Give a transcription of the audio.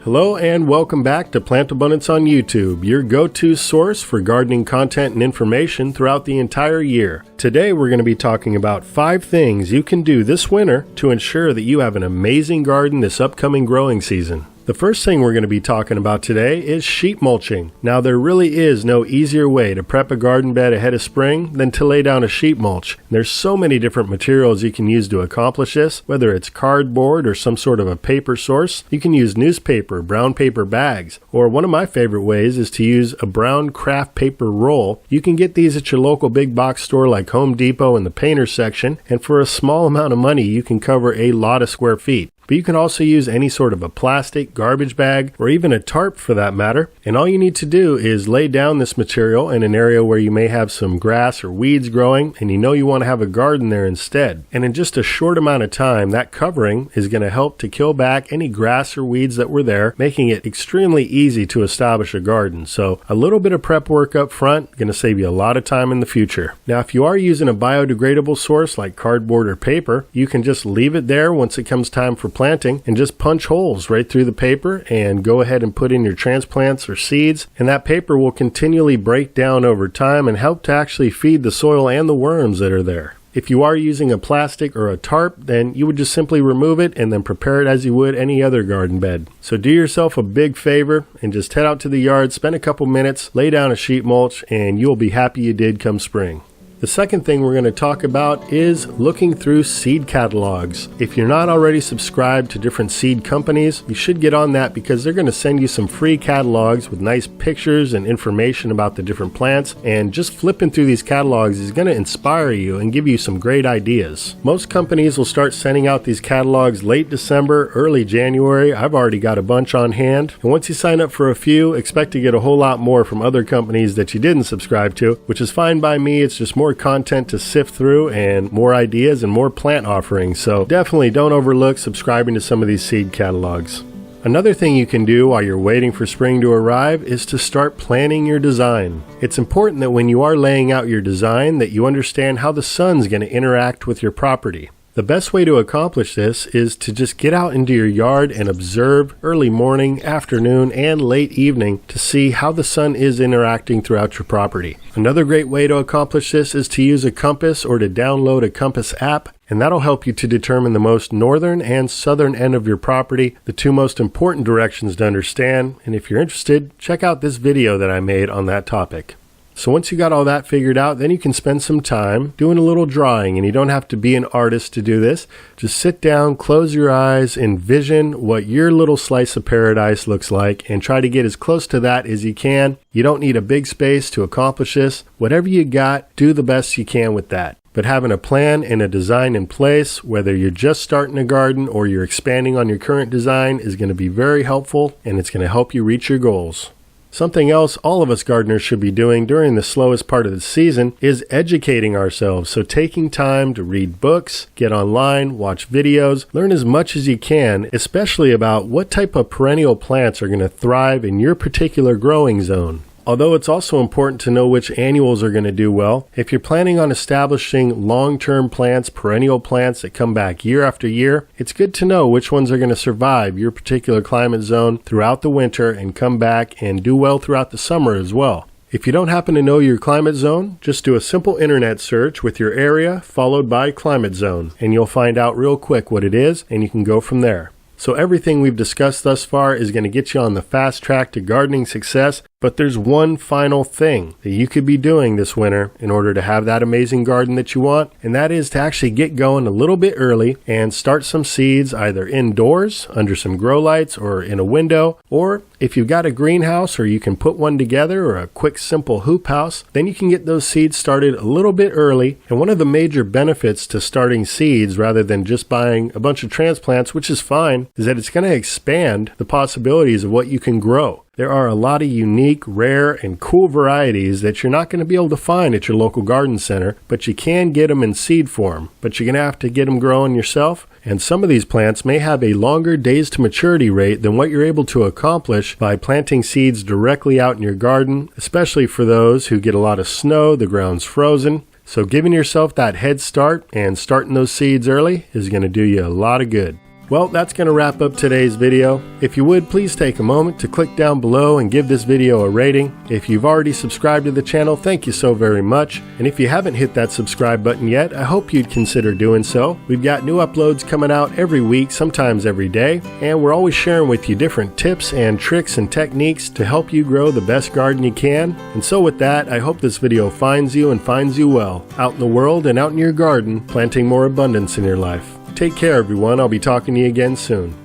Hello and welcome back to Plant Abundance on YouTube, your go-to source for gardening content and information throughout the entire year. Today we're going to be talking about 5 things you can do this winter to ensure that you have an amazing garden this upcoming growing season. The first thing we're going to be talking about today is sheet mulching. Now there really is no easier way to prep a garden bed ahead of spring than to lay down a sheet mulch. There's so many different materials you can use to accomplish this, whether it's cardboard or some sort of a paper source. You can use newspaper, brown paper bags, or one of my favorite ways is to use a brown craft paper roll. You can get these at your local big box store like Home Depot in the painter section, and for a small amount of money you can cover a lot of square feet. But you can also use any sort of a plastic, garbage bag, or even a tarp for that matter. And all you need to do is lay down this material in an area where you may have some grass or weeds growing, and you know you want to have a garden there instead. And in just a short amount of time, that covering is going to help to kill back any grass or weeds that were there, making it extremely easy to establish a garden. So a little bit of prep work up front, going to save you a lot of time in the future. Now, if you are using a biodegradable source like cardboard or paper, you can just leave it there once it comes time for planting and just punch holes right through the paper and go ahead and put in your transplants or seeds, and that paper will continually break down over time and help to actually feed the soil and the worms that are there. If you are using a plastic or a tarp, then you would just simply remove it and then prepare it as you would any other garden bed. So do yourself a big favor and just head out to the yard, spend a couple minutes, lay down a sheet mulch, and you'll be happy you did come spring. The second thing we're going to talk about is looking through seed catalogs. If you're not already subscribed to different seed companies, you should get on that because they're going to send you some free catalogs with nice pictures and information about the different plants, and just flipping through these catalogs is going to inspire you and give you some great ideas. Most companies will start sending out these catalogs late December, early January. I've already got a bunch on hand, and once you sign up for a few, expect to get a whole lot more from other companies that you didn't subscribe to, which is fine by me. It's just more content to sift through and more ideas and more plant offerings, so definitely don't overlook subscribing to some of these seed catalogs. Another thing you can do while you're waiting for spring to arrive is to start planning your design. It's important that when you are laying out your design that you understand how the sun's going to interact with your property. The best way to accomplish this is to just get out into your yard and observe early morning, afternoon, and late evening to see how the sun is interacting throughout your property. Another great way to accomplish this is to use a compass or to download a compass app, and that'll help you to determine the most northern and southern end of your property, the two most important directions to understand. And if you're interested, check out this video that I made on that topic. So once you got all that figured out, then you can spend some time doing a little drawing, and you don't have to be an artist to do this. Just sit down, close your eyes, envision what your little slice of paradise looks like, and try to get as close to that as you can. You don't need a big space to accomplish this. Whatever you got, do the best you can with that. But having a plan and a design in place, whether you're just starting a garden or you're expanding on your current design, is going to be very helpful, and it's going to help you reach your goals. Something else all of us gardeners should be doing during the slowest part of the season is educating ourselves. So taking time to read books, get online, watch videos, learn as much as you can, especially about what type of perennial plants are going to thrive in your particular growing zone. Although it's also important to know which annuals are going to do well. If you're planning on establishing long-term plants, perennial plants that come back year after year, it's good to know which ones are going to survive your particular climate zone throughout the winter and come back and do well throughout the summer as well. If you don't happen to know your climate zone, just do a simple internet search with your area followed by climate zone, and you'll find out real quick what it is, and you can go from there. So everything we've discussed thus far is going to get you on the fast track to gardening success, but there's one final thing that you could be doing this winter in order to have that amazing garden that you want, and that is to actually get going a little bit early and start some seeds either indoors, under some grow lights, or in a window, or if you've got a greenhouse or you can put one together or a quick simple hoop house, then you can get those seeds started a little bit early. And one of the major benefits to starting seeds rather than just buying a bunch of transplants, which is fine, is that it's going to expand the possibilities of what you can grow. There are a lot of unique, rare, and cool varieties that you're not going to be able to find at your local garden center, but you can get them in seed form. But you're going to have to get them growing yourself, and some of these plants may have a longer days to maturity rate than what you're able to accomplish by planting seeds directly out in your garden, especially for those who get a lot of snow, the ground's frozen. So giving yourself that head start and starting those seeds early is going to do you a lot of good. Well, that's going to wrap up today's video. If you would, please take a moment to click down below and give this video a rating. If you've already subscribed to the channel, thank you so very much. And if you haven't hit that subscribe button yet, I hope you'd consider doing so. We've got new uploads coming out every week, sometimes every day, and we're always sharing with you different tips and tricks and techniques to help you grow the best garden you can. And so with that, I hope this video finds you and finds you well, out in the world and out in your garden, planting more abundance in your life. Take care, everyone. I'll be talking to you again soon.